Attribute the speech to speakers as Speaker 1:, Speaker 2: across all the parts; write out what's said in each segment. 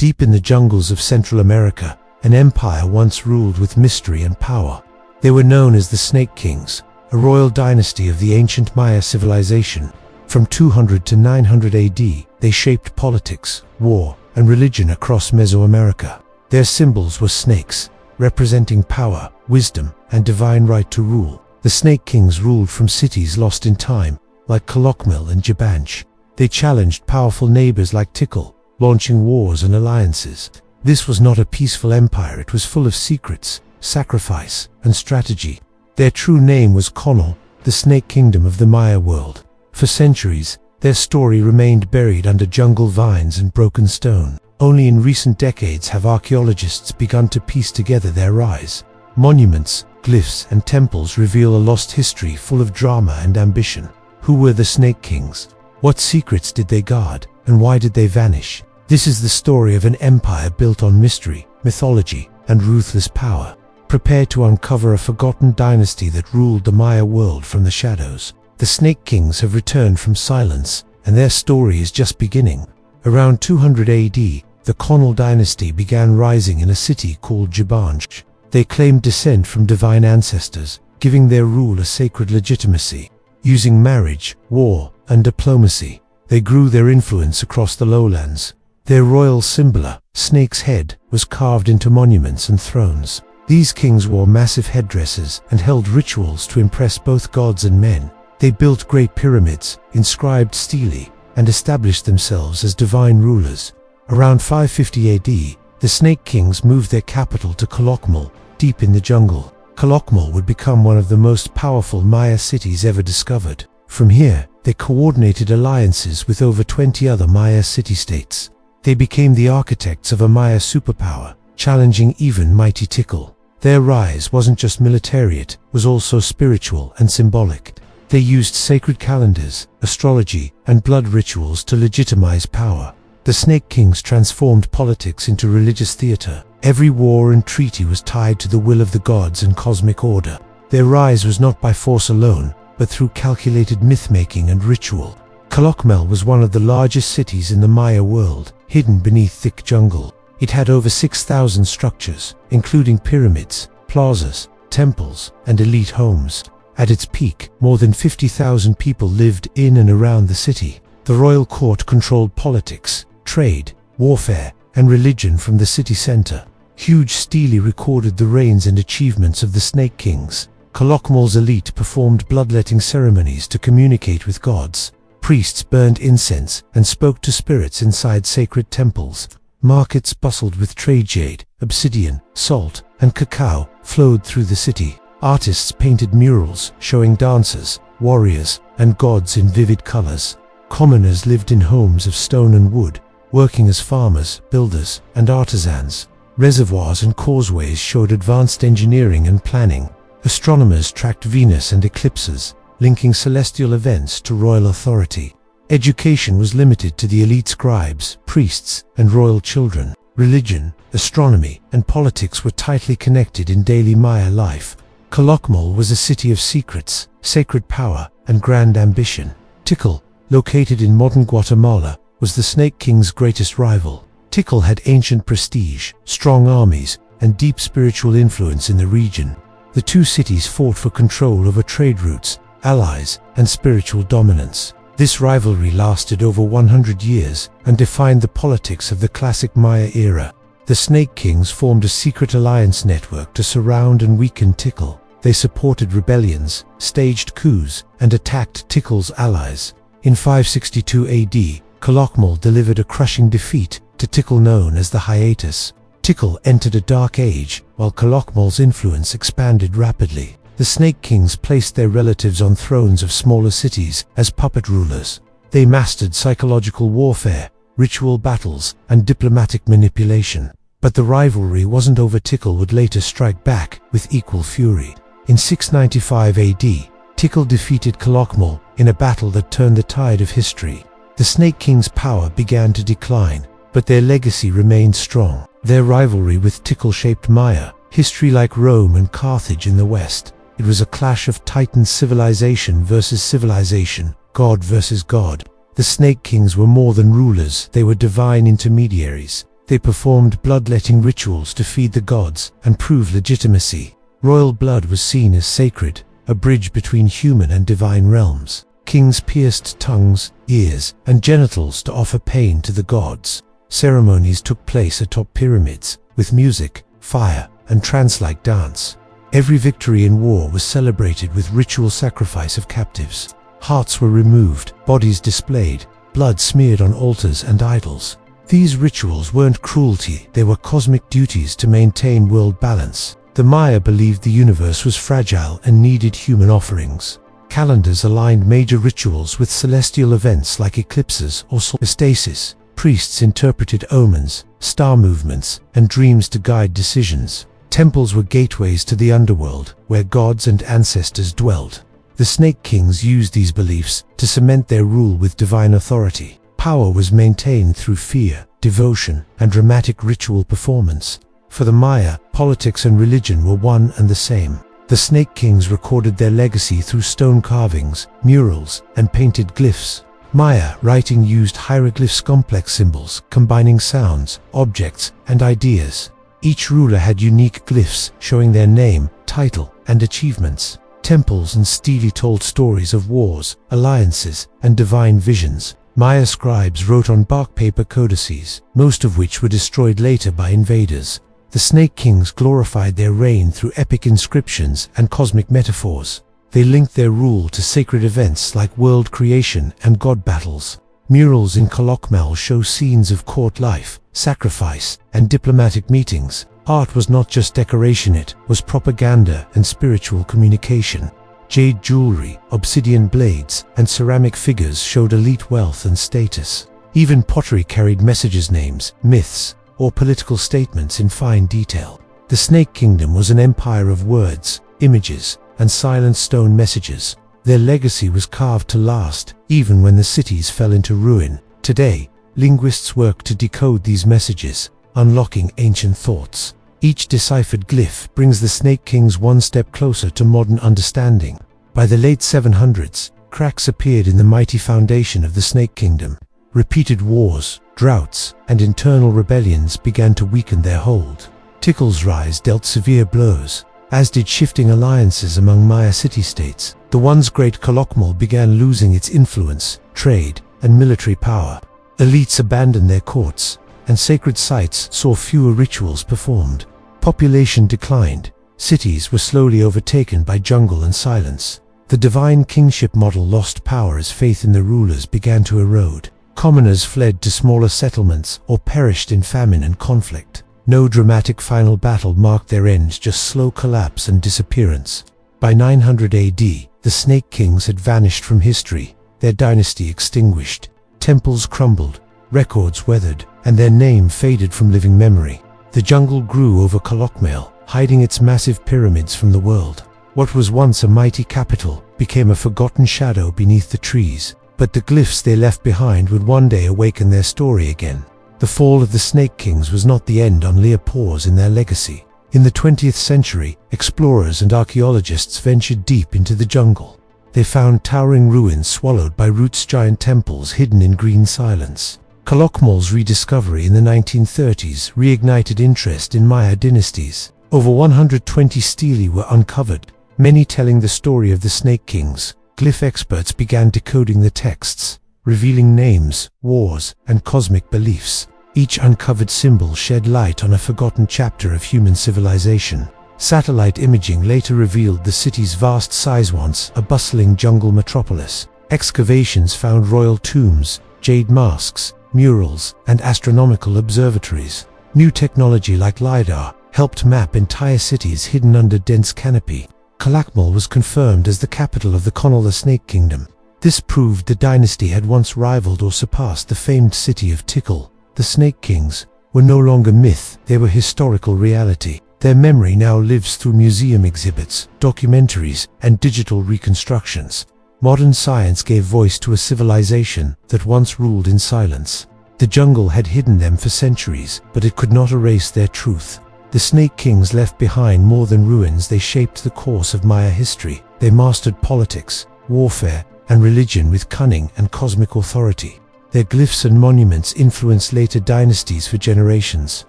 Speaker 1: Deep in the jungles of Central America, an empire once ruled with mystery and power. They were known as the Snake Kings, a royal dynasty of the ancient Maya civilization. From 200 to 900 AD, they shaped politics, war, and religion across Mesoamerica. Their symbols were snakes, representing power, wisdom, and divine right to rule. The Snake Kings ruled from cities lost in time, like Calakmul and Jibanch. They challenged powerful neighbors like Tikal, launching wars and alliances. This was not a peaceful empire, it was full of secrets, sacrifice, and strategy. Their true name was Conal, the Snake Kingdom of the Maya world. For centuries, their story remained buried under jungle vines and broken stone. Only in recent decades have archaeologists begun to piece together their rise. Monuments, glyphs, and temples reveal a lost history full of drama and ambition. Who were the Snake Kings? What secrets did they guard, and why did they vanish? This is the story of an empire built on mystery, mythology, and ruthless power. Prepare to uncover a forgotten dynasty that ruled the Maya world from the shadows. The Snake Kings have returned from silence, and their story is just beginning. Around 200 AD, the Conal dynasty began rising in a city called Jibanch. They claimed descent from divine ancestors, giving their rule a sacred legitimacy. Using marriage, war, and diplomacy, they grew their influence across the lowlands. Their royal symbol, a snake's head, was carved into monuments and thrones. These kings wore massive headdresses and held rituals to impress both gods and men. They built great pyramids, inscribed stelae, and established themselves as divine rulers. Around 550 AD, the Snake Kings moved their capital to Calakmul, deep in the jungle. Calakmul would become one of the most powerful Maya cities ever discovered. From here, they coordinated alliances with over 20 other Maya city-states. They became the architects of a Maya superpower, challenging even mighty Tikal. Their rise wasn't just military, it was also spiritual and symbolic. They used sacred calendars, astrology, and blood rituals to legitimize power. The Snake Kings transformed politics into religious theater. Every war and treaty was tied to the will of the gods and cosmic order. Their rise was not by force alone, but through calculated myth-making and ritual. Calakmul was one of the largest cities in the Maya world, hidden beneath thick jungle. It had over 6,000 structures, including pyramids, plazas, temples, and elite homes. At its peak, more than 50,000 people lived in and around the city. The royal court controlled politics, trade, warfare, and religion from the city center. Huge stelae recorded the reigns and achievements of the Snake Kings. Calakmul's elite performed bloodletting ceremonies to communicate with gods. Priests burned incense and spoke to spirits inside sacred temples. Markets bustled with trade. Jade, obsidian, salt, and cacao flowed through the city. Artists painted murals showing dancers, warriors, and gods in vivid colors. Commoners lived in homes of stone and wood, working as farmers, builders, and artisans. Reservoirs and causeways showed advanced engineering and planning. Astronomers tracked Venus and eclipses, linking celestial events to royal authority. Education was limited to the elite scribes, priests, and royal children. Religion, astronomy, and politics were tightly connected in daily Maya life. Calakmul was a city of secrets, sacred power, and grand ambition. Tikal, located in modern Guatemala, was the Snake King's greatest rival. Tikal had ancient prestige, strong armies, and deep spiritual influence in the region. The two cities fought for control over trade routes, allies, and spiritual dominance. This rivalry lasted over 100 years and defined the politics of the classic Maya era. The Snake Kings formed a secret alliance network to surround and weaken Tikal. They supported rebellions, staged coups, and attacked Tikal's allies. In 562 AD, Calakmul delivered a crushing defeat to Tikal, known as the hiatus. Tikal entered a dark age, while Calakmul's influence expanded rapidly. The Snake Kings placed their relatives on thrones of smaller cities as puppet rulers. They mastered psychological warfare, ritual battles, and diplomatic manipulation. But the rivalry wasn't over. Tikal would later strike back with equal fury. In 695 AD, Tikal defeated Calakmul in a battle that turned the tide of history. The Snake Kings' power began to decline, but their legacy remained strong. Their rivalry with Tikal shaped Maya history like Rome and Carthage in the West. It was a clash of Titan civilization versus civilization, God versus God. The Snake Kings were more than rulers, they were divine intermediaries. They performed bloodletting rituals to feed the gods and prove legitimacy. Royal blood was seen as sacred, a bridge between human and divine realms. Kings pierced tongues, ears, and genitals to offer pain to the gods. Ceremonies took place atop pyramids, with music, fire, and trance-like dance. Every victory in war was celebrated with ritual sacrifice of captives. Hearts were removed, bodies displayed, blood smeared on altars and idols. These rituals weren't cruelty, they were cosmic duties to maintain world balance. The Maya believed the universe was fragile and needed human offerings. Calendars aligned major rituals with celestial events like eclipses or solstices. Priests interpreted omens, star movements, and dreams to guide decisions. Temples were gateways to the underworld, where gods and ancestors dwelled. The Snake Kings used these beliefs to cement their rule with divine authority. Power was maintained through fear, devotion, and dramatic ritual performance. For the Maya, politics and religion were one and the same. The Snake Kings recorded their legacy through stone carvings, murals, and painted glyphs. Maya writing used hieroglyphs, complex symbols, combining sounds, objects, and ideas. Each ruler had unique glyphs showing their name, title, and achievements. Temples and stelae told stories of wars, alliances, and divine visions. Maya scribes wrote on bark paper codices, most of which were destroyed later by invaders. The Snake Kings glorified their reign through epic inscriptions and cosmic metaphors. They linked their rule to sacred events like world creation and god battles. Murals in Calakmul show scenes of court life, sacrifice, and diplomatic meetings. Art was not just decoration, it was propaganda and spiritual communication. Jade jewelry, obsidian blades, and ceramic figures showed elite wealth and status. Even pottery carried messages, names, myths, or political statements in fine detail. The Snake Kingdom was an empire of words, images, and silent stone messages. Their legacy was carved to last, even when the cities fell into ruin. Today, linguists work to decode these messages, unlocking ancient thoughts. Each deciphered glyph brings the Snake Kings one step closer to modern understanding. By the late 700s, cracks appeared in the mighty foundation of the Snake Kingdom. Repeated wars, droughts, and internal rebellions began to weaken their hold. Tikal's rise dealt severe blows, as did shifting alliances among Maya city-states. The once great Calakmul began losing its influence, trade, and military power. Elites abandoned their courts, and sacred sites saw fewer rituals performed. Population declined. Cities were slowly overtaken by jungle and silence. The divine kingship model lost power as faith in the rulers began to erode. Commoners fled to smaller settlements or perished in famine and conflict. No dramatic final battle marked their end, just slow collapse and disappearance. By 900 AD, the Snake Kings had vanished from history, their dynasty extinguished. Temples crumbled, records weathered, and their name faded from living memory. The jungle grew over Calakmul, hiding its massive pyramids from the world. What was once a mighty capital became a forgotten shadow beneath the trees. But the glyphs they left behind would one day awaken their story again. The fall of the Snake Kings was not the end, only a pause in their legacy. In the 20th century, explorers and archaeologists ventured deep into the jungle. They found towering ruins swallowed by roots, giant temples hidden in green silence. Calakmul's rediscovery in the 1930s reignited interest in Maya dynasties. Over 120 stelae were uncovered, many telling the story of the Snake Kings. Glyph experts began decoding the texts, revealing names, wars, and cosmic beliefs. Each uncovered symbol shed light on a forgotten chapter of human civilization. Satellite imaging later revealed the city's vast size, once a bustling jungle metropolis. Excavations found royal tombs, jade masks, murals, and astronomical observatories. New technology like LiDAR helped map entire cities hidden under dense canopy. Calakmul was confirmed as the capital of the Conal Snake Kingdom. This proved the dynasty had once rivaled or surpassed the famed city of Tikal. The Snake Kings were no longer myth, they were historical reality. Their memory now lives through museum exhibits, documentaries, and digital reconstructions. Modern science gave voice to a civilization that once ruled in silence. The jungle had hidden them for centuries, but it could not erase their truth. The Snake Kings left behind more than ruins, they shaped the course of Maya history. They mastered politics, warfare, and religion with cunning and cosmic authority. Their glyphs and monuments influenced later dynasties for generations.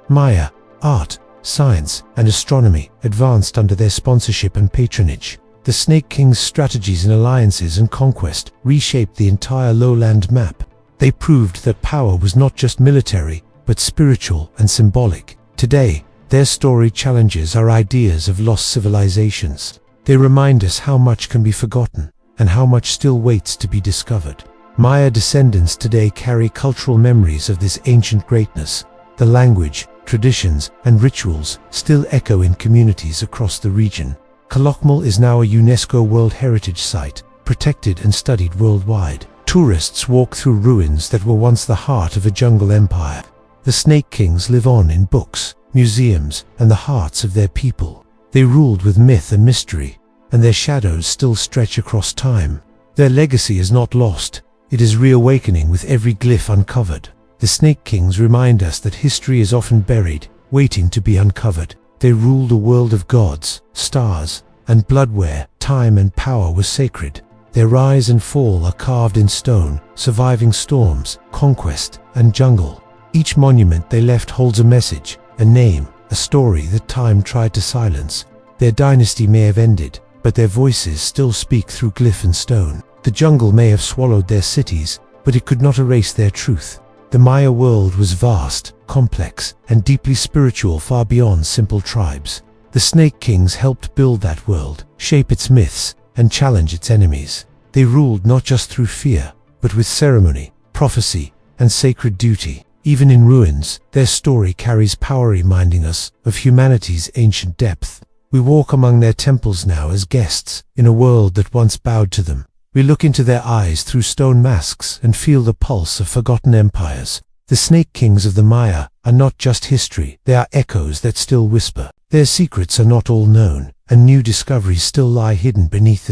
Speaker 1: Maya, art, science, and astronomy advanced under their sponsorship and patronage. The Snake Kings' strategies in alliances and conquest reshaped the entire lowland map. They proved that power was not just military, but spiritual and symbolic. Today, their story challenges our ideas of lost civilizations. They remind us how much can be forgotten and how much still waits to be discovered. Maya descendants today carry cultural memories of this ancient greatness. The language, traditions, and rituals still echo in communities across the region. Calakmul is now a UNESCO World Heritage Site, protected and studied worldwide. Tourists walk through ruins that were once the heart of a jungle empire. The Snake Kings live on in books, museums, and the hearts of their people. They ruled with myth and mystery, and their shadows still stretch across time. Their legacy is not lost, it is reawakening with every glyph uncovered. The Snake Kings remind us that history is often buried, waiting to be uncovered. They ruled a world of gods, stars, and blood where time and power were sacred. Their rise and fall are carved in stone, surviving storms, conquest, and jungle. Each monument they left holds a message, a name, a story that time tried to silence. Their dynasty may have ended, but their voices still speak through glyph and stone. The jungle may have swallowed their cities, but it could not erase their truth. The Maya world was vast, complex, and deeply spiritual, far beyond simple tribes. The Snake Kings helped build that world, shape its myths, and challenge its enemies. They ruled not just through fear, but with ceremony, prophecy, and sacred duty. Even in ruins, their story carries power, reminding us of humanity's ancient depth. We walk among their temples now as guests, in a world that once bowed to them. We look into their eyes through stone masks and feel the pulse of forgotten empires. The Snake Kings of the Maya are not just history, they are echoes that still whisper. Their secrets are not all known, and new discoveries still lie hidden beneath the